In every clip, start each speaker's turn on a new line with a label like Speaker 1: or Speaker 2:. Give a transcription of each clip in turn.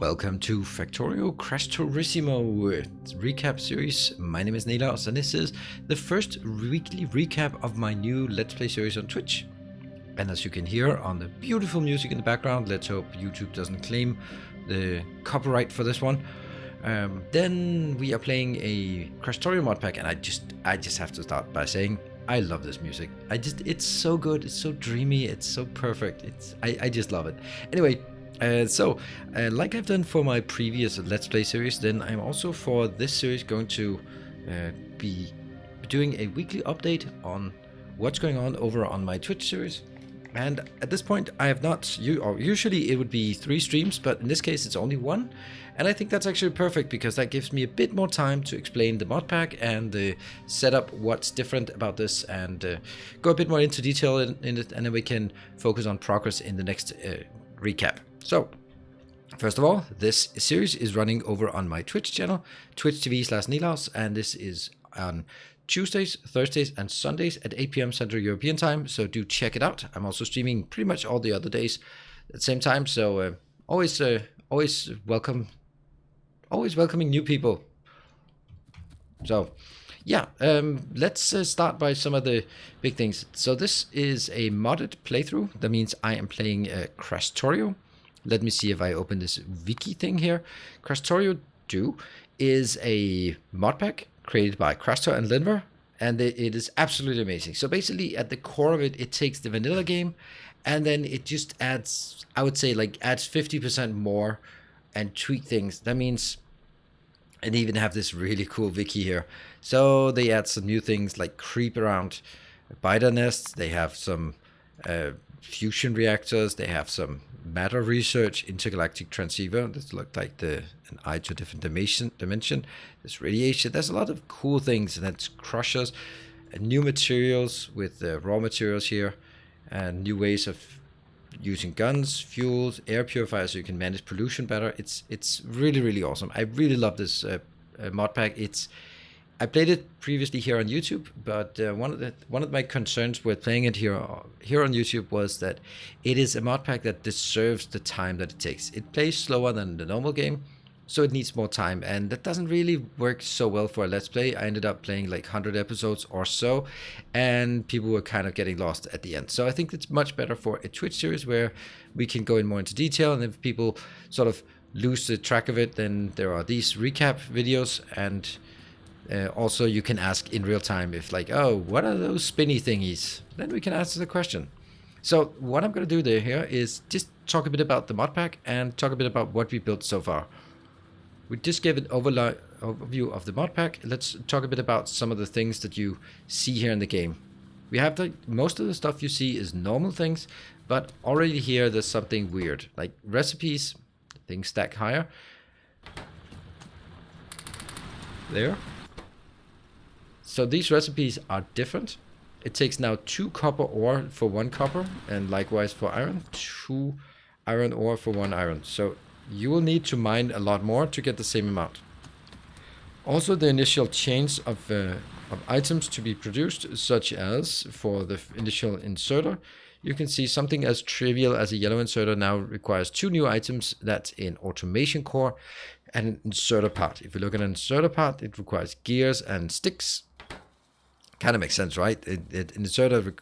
Speaker 1: Welcome to Factorio Krastorissimo recap series. My name is Nilaus and this is the first weekly recap of my new Let's Play series on Twitch. And as you can hear on the beautiful music in the background, let's hope YouTube doesn't claim the copyright for this one. Then we are playing a Crestorio mod pack, and I just have to start by saying I love this music. It's so good, it's so dreamy, it's so perfect. I just love it. Anyway, like I've done for my previous Let's Play series, then I'm also for this series going to be doing a weekly update on what's going on over on my Twitch series. And at this point, I have not, usually it would be 3 streams, but in this case it's only 1. And I think that's actually perfect because that gives me a bit more time to explain the mod pack and set up what's different about this and go a bit more into detail in it, and then we can focus on progress in the next recap. So, first of all, this series is running over on my Twitch channel, twitch.tv/Nilaus, and this is on Tuesdays, Thursdays, and Sundays at 8 p.m. Central European Time, so do check it out. I'm also streaming pretty much all the other days at the same time, so always welcoming new people. So, yeah, let's start by some of the big things. So this is a modded playthrough. That means I am playing Krastorio. Let me see if I open this wiki thing here. Krastorio 2 is a mod pack created by Krastorio and Linver, and it is absolutely amazing. So basically, at the core of it, it takes the vanilla game, and then it just adds, I would say, like adds 50% more and tweak things. That means, and even have this really cool wiki here. So they add some new things like creep around biter nests. They have some fusion reactors. They have some matter research, intergalactic transceiver. This looked like an eye to a different dimension. There's radiation. There's a lot of cool things, and that's crushers and new materials with raw materials here, and new ways of using guns, fuels, air purifiers, so you can manage pollution better. It's really awesome. I really love this mod pack. I played it previously here on YouTube, but one of my concerns with playing it here on YouTube was that it is a mod pack that deserves the time that it takes. It plays slower than the normal game, so it needs more time, and that doesn't really work so well for a Let's Play. I ended up playing like 100 episodes or so, and people were kind of getting lost at the end. So I think it's much better for a Twitch series where we can go in more into detail, and if people sort of lose the track of it, then there are these recap videos, and also you can ask in real time if like, oh, what are those spinny thingies? Then we can answer the question. So what I'm going to do here is just talk a bit about the mod pack and talk a bit about what we built so far. We just gave an overview of the mod pack. Let's talk a bit about some of the things that you see here in the game. We have most of the stuff you see is normal things, but already here there's something weird, like recipes, things stack higher. There. So these recipes are different. It takes now 2 copper ore for 1 copper, and likewise for iron, 2 iron ore for 1 iron. So you will need to mine a lot more to get the same amount. Also, the initial chains of items to be produced, such as for the initial inserter, you can see something as trivial as a yellow inserter now requires 2 new items. That's an automation core and an inserter part. If you look at an inserter part, it requires gears and sticks. Kind of makes sense, right? An inserter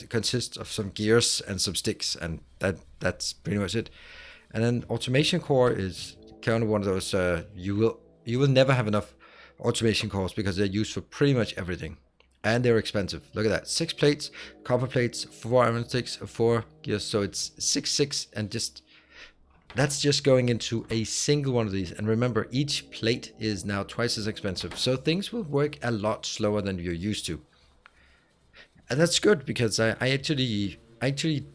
Speaker 1: consists of some gears and some sticks, and that's pretty much it. And then automation core is kind of one of those, you will never have enough automation cores because they're used for pretty much everything. And they're expensive. Look at that. 6 plates, copper plates, 4 iron sticks, 4 gears. So it's 6, and that's just going into a single one of these. And remember, each plate is now twice as expensive. So things will work a lot slower than you're used to. And that's good because I actually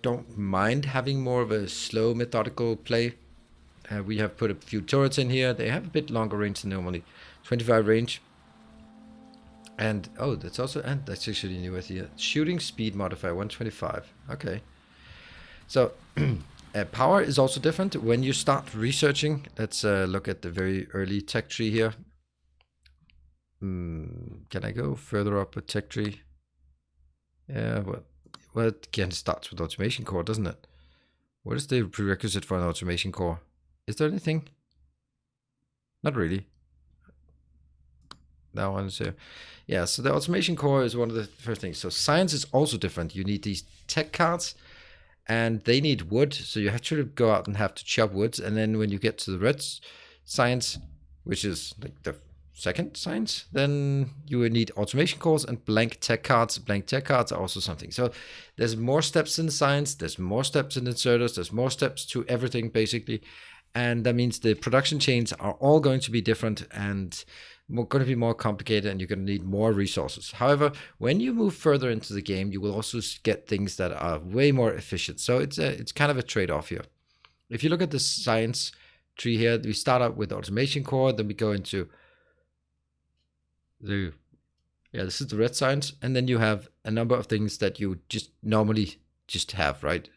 Speaker 1: don't mind having more of a slow, methodical play. We have put a few turrets in here. They have a bit longer range than normally. 25 range. And, oh, that's actually new with the shooting speed modifier, 125. Okay. So, power is also different. When you start researching, let's look at the very early tech tree here. Can I go further up a tech tree? Yeah, well, it again starts with automation core, doesn't it? What is the prerequisite for an automation core? Is there anything? Not really. That one's yeah, so the automation core is one of the first things. So science is also different. You need these tech cards, and they need wood, so you have to go out and have to chop woods. And then when you get to the red science, which is like the second science, then you will need automation cores and blank tech cards. Blank tech cards are also something. So there's more steps in science, there's more steps in inserters, there's more steps to everything basically. And that means the production chains are all going to be different and going to be more complicated, and you're going to need more resources. However, when you move further into the game, you will also get things that are way more efficient. So it's kind of a trade-off here. If you look at the science tree here, we start out with automation core, then we go into this is the red science, and then you have a number of things that you just normally just have, right?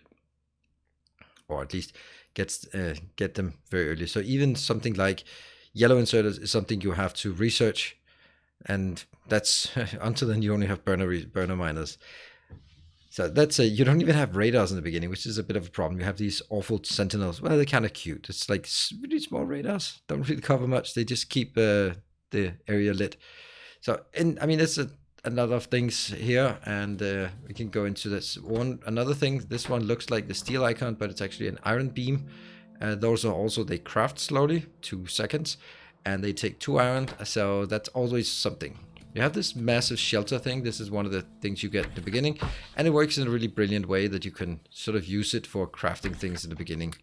Speaker 1: Or at least get them very early. So even something like yellow inserters is something you have to research, and that's until then you only have burner miners. So that's you don't even have radars in the beginning, which is a bit of a problem. You have these awful sentinels. Well, they're kind of cute. It's like really small radars, don't really cover much. They just keep the area lit. So, I mean, it's a lot of things here, and we can go into this another thing. This one looks like the steel icon, but it's actually an iron beam. Those are also, they craft slowly, 2 seconds, and they take 2 iron, so that's always something. You have this massive shelter thing. This is one of the things you get at the beginning, and it works in a really brilliant way that you can sort of use it for crafting things in the beginning.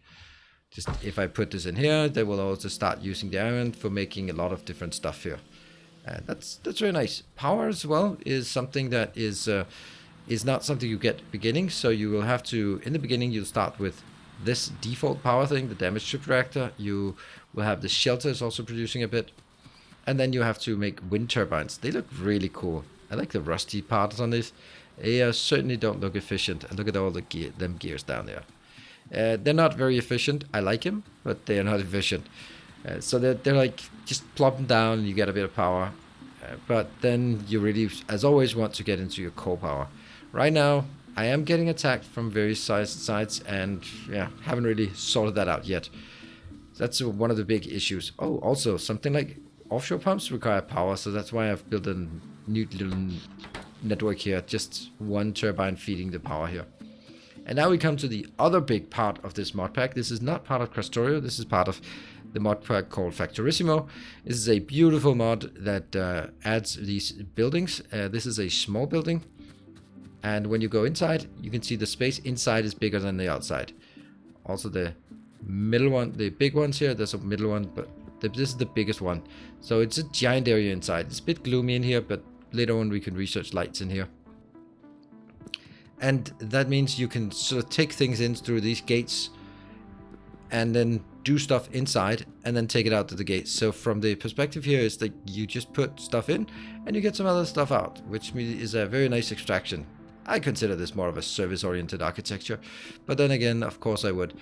Speaker 1: Just if I put this in here, they will also start using the iron for making a lot of different stuff here. That's very nice. Power as well is something that is not something you get at the beginning, so you will have to, in the beginning, you'll start with this default power thing, the damage strip reactor. You will have the shelters also producing a bit, and then you have to make wind turbines. They look really cool. I like the rusty parts on this. They certainly don't look efficient. And look at all the gears down there. They're not very efficient. I like them, but they are not efficient. So they're like just plop them down and you get a bit of power. But then you really, as always, want to get into your core power. Right now, I am getting attacked from various sides, and yeah, haven't really sorted that out yet. That's one of the big issues. Oh, also, something like offshore pumps require power, so that's why I've built a new little network here, just one turbine feeding the power here. And now we come to the other big part of this mod pack. This is not part of Krastorio, this is part of the mod pack called Factorissimo. This is a beautiful mod that adds these buildings. This is a small building, and when you go inside, you can see the space inside is bigger than the outside. Also the middle one, the big ones here, there's a middle one, but this is the biggest one. So it's a giant area inside. It's a bit gloomy in here, but later on we can research lights in here. And that means you can sort of take things in through these gates and then do stuff inside and then take it out to the gates. So from the perspective here is that you just put stuff in and you get some other stuff out, which is a very nice extraction. I consider this more of a service-oriented architecture, but then again, of course I would.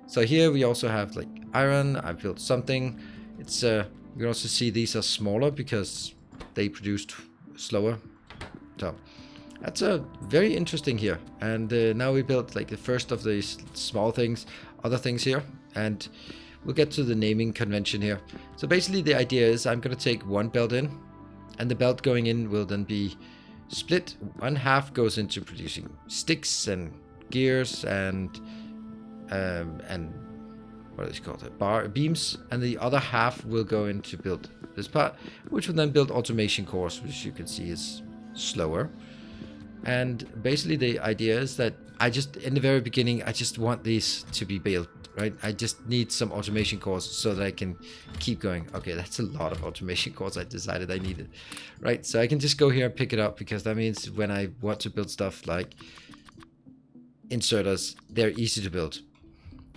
Speaker 1: So here we also have like iron. I've built something. It's you can also see these are smaller because they produced slower. So that's very interesting here. And now we built like the first of these small things, other things here, and we'll get to the naming convention here. So basically the idea is I'm going to take one belt in, and the belt going in will then be split. One half goes into producing sticks and gears and what is it called, beams, and the other half will go into build this part, which will then build automation cores, which you can see is slower. And basically the idea is that I just, in the very beginning, I just want these to be built, right? I just need some automation cores so that I can keep going. Okay, that's a lot of automation cores I decided I needed, right? So I can just go here and pick it up, because that means when I want to build stuff like inserters, they're easy to build.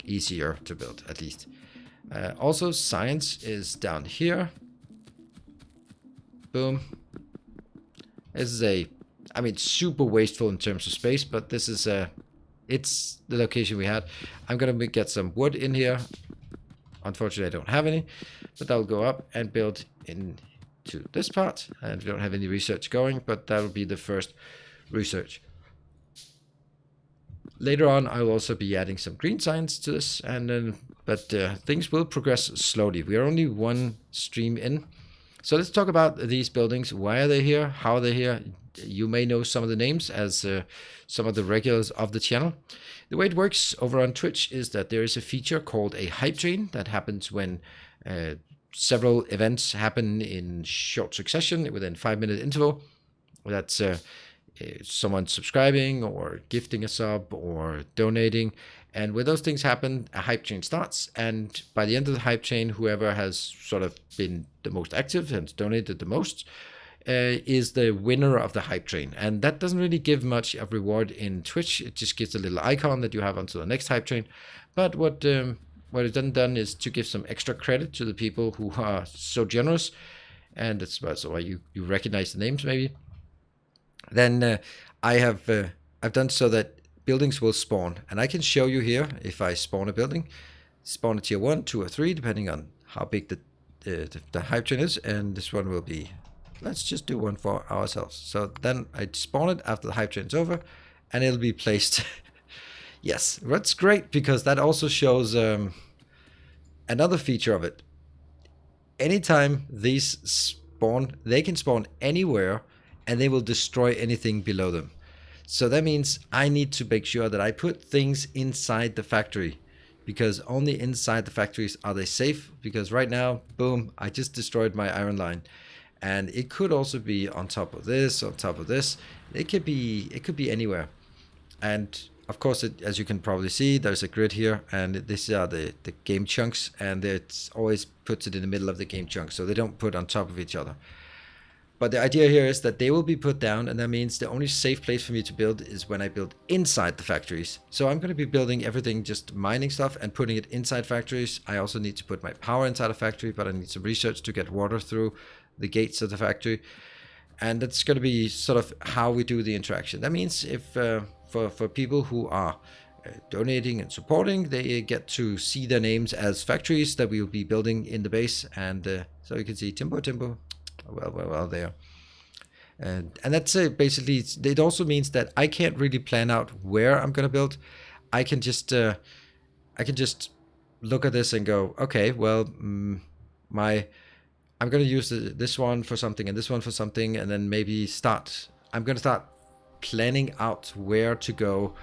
Speaker 1: Easier to build, at least. Also, science is down here. Boom. This is a, I mean, super wasteful in terms of space, but this is it's the location we had. I'm gonna get some wood in here. Unfortunately, I don't have any, but I'll go up and build into this part. And we don't have any research going, but that'll be the first research. Later on, I will also be adding some green science to this, and then but things will progress slowly. We are only one stream in. So let's talk about these buildings. Why are they here? How are they here? You may know some of the names as some of the regulars of the channel. The way it works over on Twitch is that there is a feature called a hype train that happens when several events happen in short succession within 5-minute interval. That's someone subscribing or gifting a sub or donating. And when those things happen, a hype train starts. And by the end of the hype train, whoever has sort of been the most active and donated the most is the winner of the hype train. And that doesn't really give much of reward in Twitch. It just gives a little icon that you have until the next hype train. But what it's done is to give some extra credit to the people who are so generous. And that's why you recognize the names maybe. Then I've done so that buildings will spawn, and I can show you here if I spawn a building, spawn a tier 1, 2, or 3, depending on how big the hype train is. And this one will be, let's just do one for ourselves. So then I spawn it after the hype train is over, and it'll be placed. Yes, that's great, because that also shows another feature of it. Anytime these spawn, they can spawn anywhere, and they will destroy anything below them. So that means I need to make sure that I put things inside the factory, because only inside the factories are they safe. Because right now, boom, I just destroyed my iron line. And it could also be on top of this, on top of this. It could be anywhere. And of course, as you can probably see, there's a grid here, and these are the game chunks, and it always puts it in the middle of the game chunks, so they don't put on top of each other. But the idea here is that they will be put down, and that means the only safe place for me to build is when I build inside the factories. So I'm going to be building everything, just mining stuff and putting it inside factories. I also need to put my power inside a factory, but I need some research to get water through the gates of the factory. And that's going to be sort of how we do the interaction. That means if for people who are donating and supporting, they get to see their names as factories that we will be building in the base. And so you can see Timbo. Well there. And that's basically, it also means that I can't really plan out where I'm going to build. I can just look at this and go, okay, well, I'm going to use this one for something and this one for something, and then maybe I'm going to start planning out where to go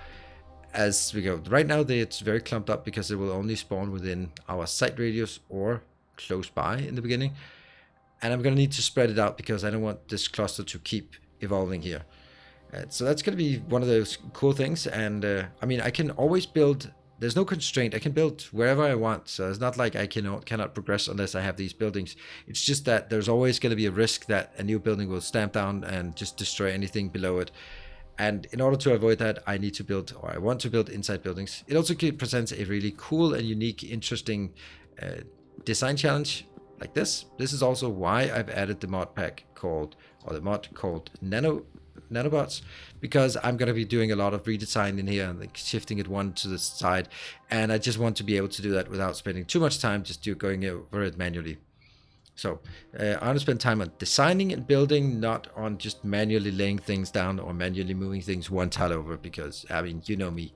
Speaker 1: as we go. Right now, it's very clumped up because it will only spawn within our site radius or close by in the beginning. And I'm going to need to spread it out because I don't want this cluster to keep evolving here. So that's going to be one of those cool things. And I mean, I can always build. There's no constraint. I can build wherever I want. So it's not like I cannot progress unless I have these buildings. It's just that there's always going to be a risk that a new building will stamp down and just destroy anything below it. And in order to avoid that, I need to build, or I want to build inside buildings. It also presents a really cool and unique, interesting design challenge. Like this. This is also why I've added the mod pack called Nanobots, because I'm going to be doing a lot of redesign in here and like shifting it one to the side, and I just want to be able to do that without spending too much time just going over it manually. So I want to spend time on designing and building, not on just manually laying things down or manually moving things one tile over, because I mean, you know me.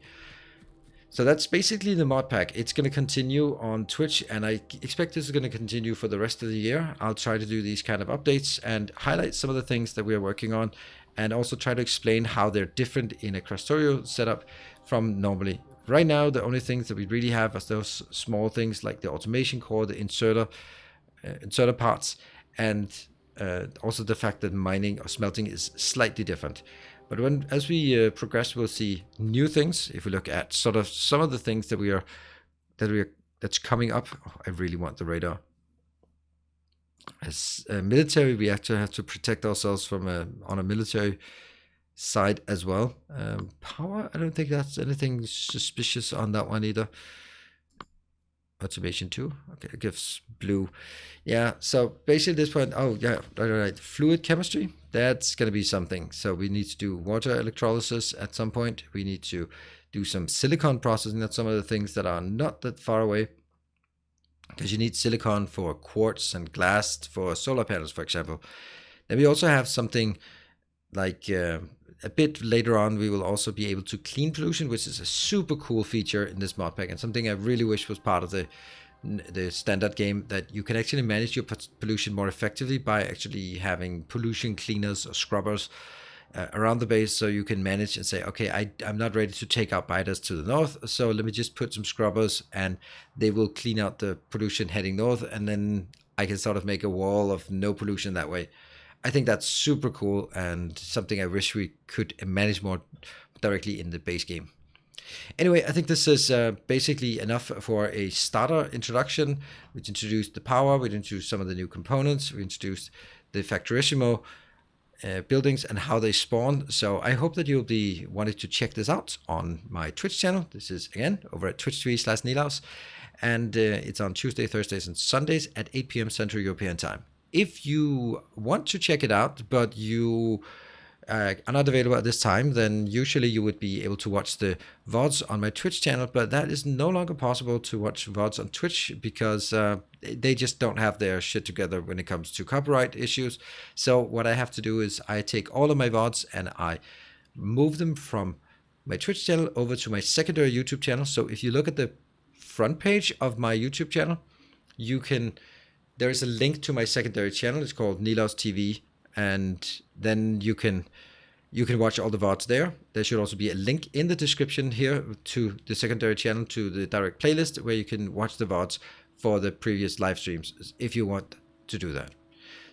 Speaker 1: So that's basically the mod pack. It's going to continue on Twitch, and I expect this is going to continue for the rest of the year. I'll try to do these kind of updates and highlight some of the things that we are working on, and also try to explain how they're different in a Krastorio setup from normally. Right now, the only things that we really have are those small things like the automation core, the inserter parts, and also the fact that mining or smelting is slightly different. But as we progress, we'll see new things. If we look at sort of some of the things that's coming up. Oh, I really want the radar. As military, we actually have to protect ourselves from on a military side as well. Power, I don't think that's anything suspicious on that one either. Automation 2. Okay, it gives blue. Yeah, so basically at this point, oh yeah, right. Fluid chemistry, that's going to be something. So we need to do water electrolysis at some point. We need to do some silicon processing. That's some of the things that are not that far away, because you need silicon for quartz and glass for solar panels, for example. Then we also have something like a bit later on, we will also be able to clean pollution, which is a super cool feature in this mod pack, and something I really wish was part of the standard game, that you can actually manage your pollution more effectively by actually having pollution cleaners or scrubbers around the base, so you can manage and say, okay, I'm not ready to take out biters to the north, so let me just put some scrubbers and they will clean out the pollution heading north, and then I can sort of make a wall of no pollution that way. I think that's super cool and something I wish we could manage more directly in the base game. Anyway, I think this is basically enough for a starter introduction. We introduced the power, we introduced some of the new components, we introduced the Factorissimo buildings and how they spawn. So I hope that you'll be wanting to check this out on my Twitch channel. This is again over at twitch.tv/Nilaus, and it's on Tuesday, Thursdays, and Sundays at 8 p.m. Central European time. If you want to check it out, but you are not available at this time, then usually you would be able to watch the VODs on my Twitch channel, but that is no longer possible to watch VODs on Twitch because they just don't have their shit together when it comes to copyright issues. So what I have to do is I take all of my VODs and I move them from my Twitch channel over to my secondary YouTube channel. So if you look at the front page of my YouTube channel, there is a link to my secondary channel. It's called Nilaus TV, and then you can watch all the VODs there. There should also be a link in the description here to the secondary channel, to the direct playlist where you can watch the VODs for the previous live streams if you want to do that.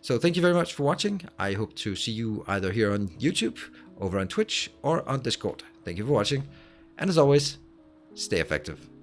Speaker 1: So thank you very much for watching. I hope to see you either here on YouTube, over on Twitch, or on Discord. Thank you for watching, and as always, stay effective.